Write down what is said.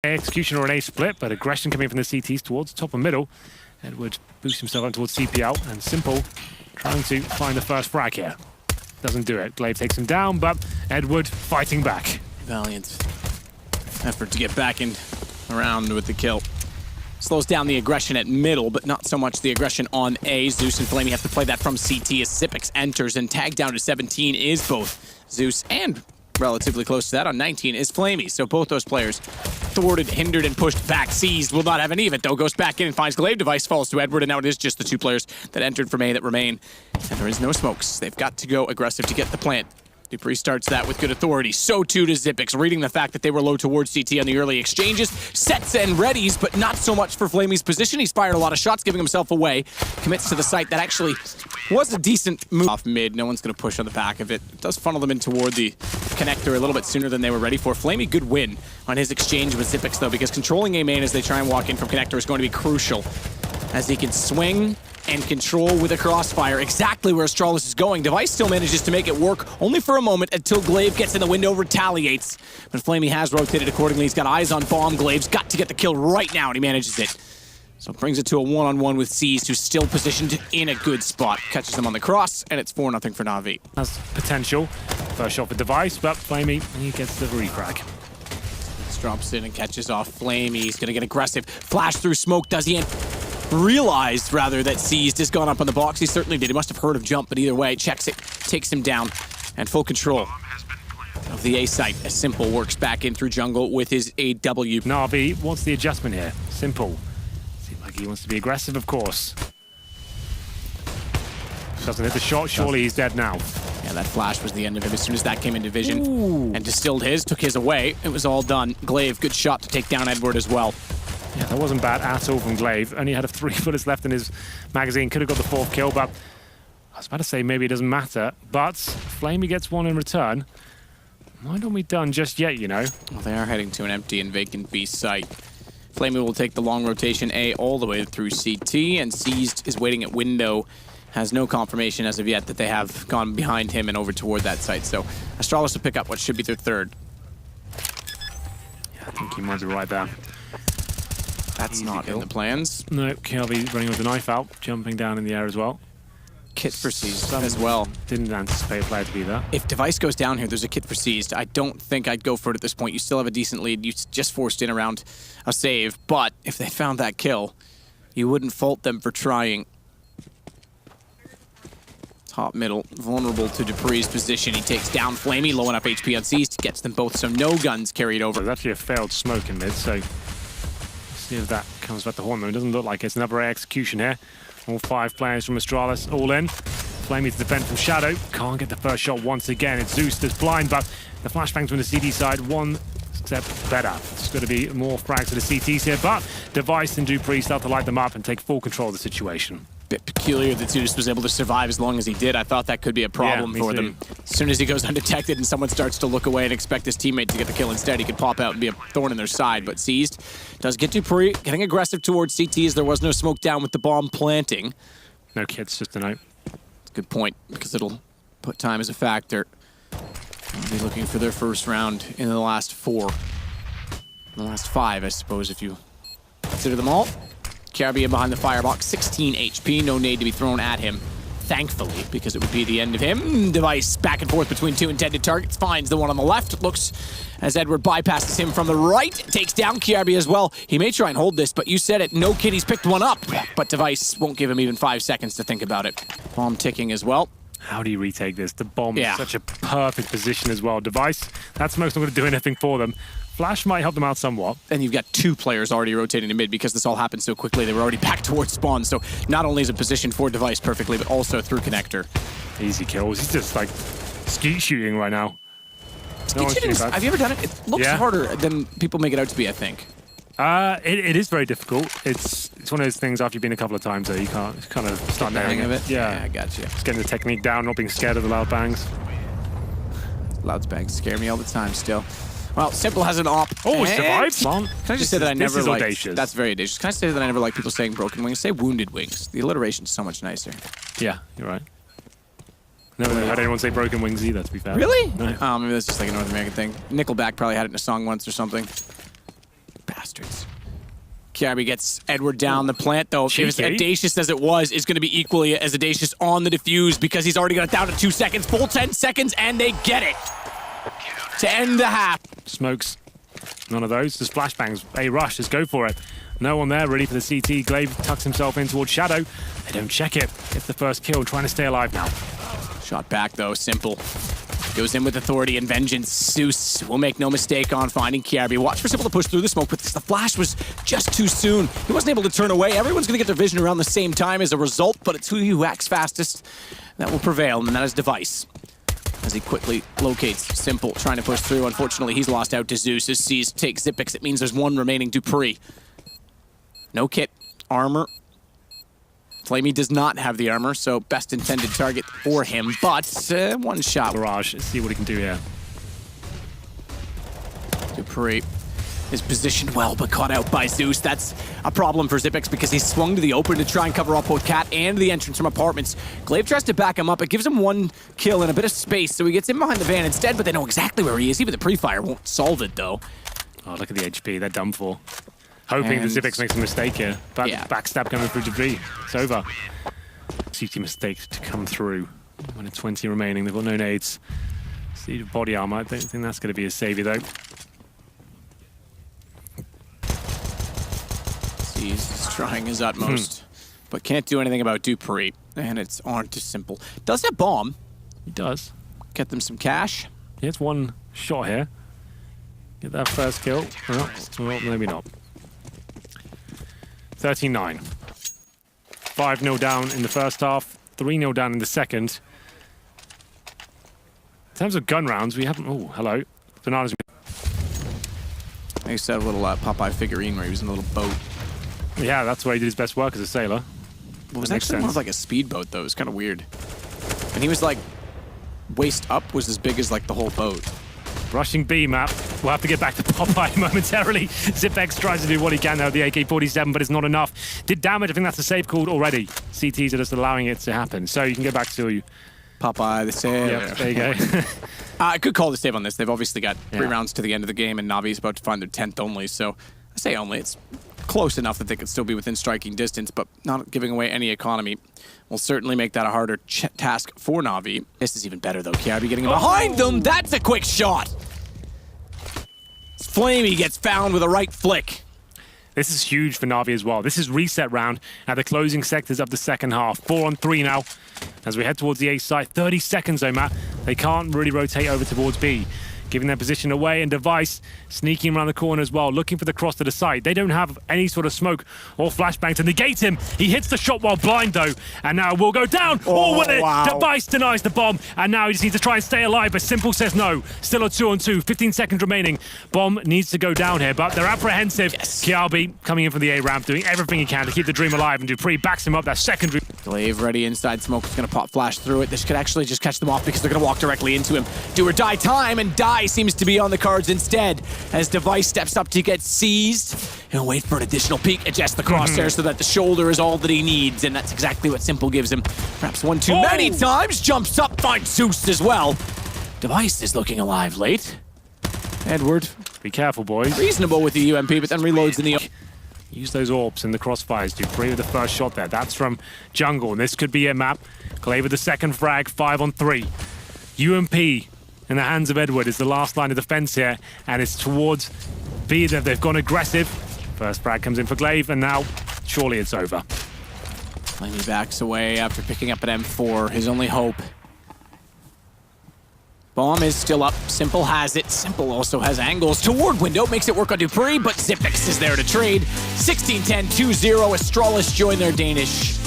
Execution or an A split, but aggression coming from the CTs towards top and middle. Edward boosts himself up towards CPL, and Simple trying to find the first frag here. Doesn't do it. Glaive takes him down, but Edward fighting back. Valiant effort to get back in around with the kill. Slows down the aggression at middle, but not so much the aggression on A. Zeus and Flamey have to play that from CT as Sipix enters, and tag down to 17 is both Zeus and relatively close to that on 19 is Flamey. So both those players thwarted, hindered, and pushed back. Seized will not have any of it, though. Goes back in and finds Glaive. Device falls to Edward, and now it is just the two players that entered from A that remain. And there is no smokes. They've got to go aggressive to get the plant. Dupree starts that with good authority. So too does Zipix, reading the fact that they were low towards CT on the early exchanges. Sets and readies, but not so much for Flamey's position. He's fired a lot of shots, giving himself away. Commits to the site that actually was a decent move off mid. No one's going to push on the back of it. It does funnel them in toward the connector a little bit sooner than they were ready for. Flamey, good win on his exchange with Zipix, though, because controlling A main as they try and walk in from connector is going to be crucial, as he can swing and control with a crossfire exactly where Astralis is going. Device still manages to make it work, only for a moment until Glaive gets in the window, retaliates. But Flamey has rotated accordingly. He's got eyes on bomb. Glaive's got to get the kill right now, and he manages it. So it brings it to a one-on-one with Seized, who's still positioned in a good spot. Catches him on the cross, and it's 4-0 for Na'Vi. Has potential. First shot for Device, but Flamey, he gets the refrag. Drops in and catches off Flamey. He's going to get aggressive. Flash through smoke. Does he realized, rather, that Seized has gone up on the box? He certainly did. He must have heard of jump, but either way, checks it, takes him down, and full control of the A site as Simple works back in through jungle with his AW. Na'Vi, what's the adjustment here? Simple. Seems like he wants to be aggressive, of course. Doesn't hit the shot, surely he's dead now. Yeah, that flash was the end of him as soon as that came into vision. Ooh. And distilled his, took his away. It was all done. Glaive, good shot to take down Edward as well. Yeah, that wasn't bad at all from Glaive. Only had 3 bullets left in his magazine. Could have got the 4th kill, but I was about to say maybe it doesn't matter. But Flamey gets one in return. Why don't we done just yet, you know? Well, they are heading to an empty and vacant B site. Flamey will take the long rotation A all the way through CT, and Seized is waiting at window. Has no confirmation as of yet that they have gone behind him and over toward that site. So Astralis will pick up what should be their 3rd. Yeah, I think he might be right there. That's not in the plans. No, KLB running with the knife out, jumping down in the air as well. Kit for Seized as well. Didn't anticipate a player to be there. If Device goes down here, there's a kit for Seized. I don't think I'd go for it at this point. You still have a decent lead. You just forced in around a save. But if they found that kill, you wouldn't fault them for trying. Top middle, vulnerable to Dupree's position. He takes down Flamey, low enough HP on Seized, gets them both, so no guns carried over. There's actually a failed smoke in mid, so see if that comes back to haunt them. It doesn't look like it's another execution here. All 5 players from Astralis all in. Flamey to defend from Shadow. Can't get the first shot once again. It's Zeus that's blind, but the flashbangs from the CD side, one step better. It's going to be more frags to the CTs here, but Device and Dupree start to light them up and take full control of the situation. Bit peculiar that Zeus was able to survive as long as he did. I thought that could be a problem for them. As soon as he goes undetected and someone starts to look away and expect his teammate to get the kill instead, he could pop out and be a thorn in their side. But Seized does get Dupree, getting aggressive towards CT as there was no smoke down with the bomb planting. No kids, just a note. Good point, because it'll put time as a factor. They'll be looking for their first round in the last 4. In the last 5, I suppose, if you consider them all. Caribbean behind the firebox, 16 HP, no nade to be thrown at him, thankfully, because it would be the end of him. Device back and forth between 2 intended targets, finds the one on the left. Looks as Edward bypasses him from the right, takes down Kiarbi as well. He may try and hold this, but you said it, no kid, he's picked one up. But Device won't give him even 5 seconds to think about it. Bomb ticking as well. How do you retake this? The bomb is such a perfect position as well. Device, that smoke's not going to do anything for them. Flash might help them out somewhat. And you've got 2 players already rotating to mid because this all happened so quickly. They were already back towards spawn, so not only is it positioned for Device perfectly, but also through connector. Easy kills. He's just like skeet shooting right now. Skeet shooting, have you ever done it? It looks harder than people make it out to be, I think. It is very difficult. It's one of those things after you've been a couple of times though, you can't kind of start nailing it. Yeah, I got you. Just getting the technique down, not being scared of the loud bangs. Loud bangs scare me all the time still. Well, Simple has an op. Oh, he survived? Can I just say that I never liked... That's very audacious. Can I say that I never like people saying broken wings? Say wounded wings. The alliteration's so much nicer. Yeah, you're right. Never heard anyone say broken wings either, to be fair. Really? No. Oh, maybe that's just like a North American thing. Nickelback probably had it in a song once or something. bastards. Kiabi gets Edward down the plant, though. If it's Cheeky. audacious as it was, it's going to be equally as audacious on the defuse because he's already got it down to 2 seconds. Full 10 seconds, and they get it to end the half. Smokes. None of those. Just flashbangs. A rush. Just go for it. No one there really for the CT. Glaive tucks himself in towards Shadow. They don't check it. Gets the first kill, trying to stay alive now. Shot back, though. Simple. Goes in with authority and vengeance. Zeus will make no mistake on finding Kiabi. Watch for Simple to push through the smoke, but the flash was just too soon. He wasn't able to turn away. Everyone's going to get their vision around the same time as a result, but it's who acts fastest that will prevail, and that is Device. As he quickly locates Simple, trying to push through. Unfortunately, he's lost out to Zeus. As C's takes Zipix, it means there's one remaining. Dupree. No kit. Armor. Flamey does not have the armor, so best intended target for him, but one shot. Mirage, let's see what he can do here. Dupree is positioned well, but caught out by Zeus. That's a problem for Zipix because he's swung to the open to try and cover up both Cat and the entrance from apartments. Glaive tries to back him up. It gives him one kill and a bit of space, so he gets in behind the van instead, but they know exactly where he is. Even the pre-fire won't solve it, though. Oh, look at the HP. They're done for. Hoping And that Zipix makes a mistake here. But yeah. backstab coming through Debris. It's over. CT mistake to come through. 1 in 20 remaining. They've got no nades. See body armor. I don't think that's going to be a savior, though. He's trying his utmost, but can't do anything about Dupree. And it's on to Simple. Does have bomb. He does. Get them some cash. He has one shot here. Get that first kill. Well, maybe not. 13-9. 5-0 down in the first half. 3-0 down in the second. In terms of gun rounds, we haven't... Oh, hello. Bananas. I used to have a little Popeye figurine where he was in a little boat. Yeah, that's where he did his best work as a sailor. It was That makes actually more sense. of like a speedboat, though. It was kind of weird. And he was like, waist up was as big as like the whole boat. Rushing B map. We'll have to get back to Popeye momentarily. Zipx tries to do what he can now with the AK-47, but it's not enough. Did damage. I think that's a save called already. CTs are just allowing it to happen. So you can go back to Popeye, the save. Yep, there you go. I could call the save on this. They've obviously got 3 Yeah. rounds to the end of the game, and Navi's about to find their 10th only. So I say only. It's close enough that they could still be within striking distance, but not giving away any economy will certainly make that a harder task for Navi. This is even better, though. Kiabi getting behind them. That's a quick shot. Flamey gets found with a right flick. This is huge for Navi as well. This is reset round at the closing sectors of the second half. 4-on-3 now as we head towards the A site. 30 seconds though, Matt. They can't really rotate over towards B. Giving their position away, and Device sneaking around the corner as well, looking for the cross to the site. They don't have any sort of smoke or flashbang to negate him. He hits the shot while blind though, and now will go down. Oh, will it? Wow. Device denies the bomb, and now he just needs to try and stay alive, but Simple says no. Still a 2-on-2, 15 seconds remaining. Bomb needs to go down here, but they're apprehensive. Yes. Kiabi coming in from the A ramp, doing everything he can to keep the dream alive, and Dupree backs him up. That secondary. Glaive ready inside smoke. Is going to pop flash through it. This could actually just catch them off because they're going to walk directly into him. Do or die time, and die seems to be on the cards instead as Device steps up to get seized. He'll wait for an additional peek, adjust the crosshair so that the shoulder is all that he needs, and that's exactly what Simple gives him. Perhaps one too many times, jumps up, finds Zeus as well. Device is looking alive late. Edward, Be careful, boys. reasonable with the UMP, but then reloads in the... Use those orbs in the crossfires. Dupree with the first shot there. That's from Jungle, and this could be a map. Glaive with the second frag, 5-on-3. UMP in the hands of Edward is the last line of defense here, and it's towards B that they've gone aggressive. First frag comes in for Glaive, and now surely it's over. Flamey backs away after picking up an M4, his only hope. Bomb is still up. Simple has it. Simple also has angles toward window. Makes it work on Dupree, but Zipix is there to trade. 16-10, 2-0. Astralis join their Danish.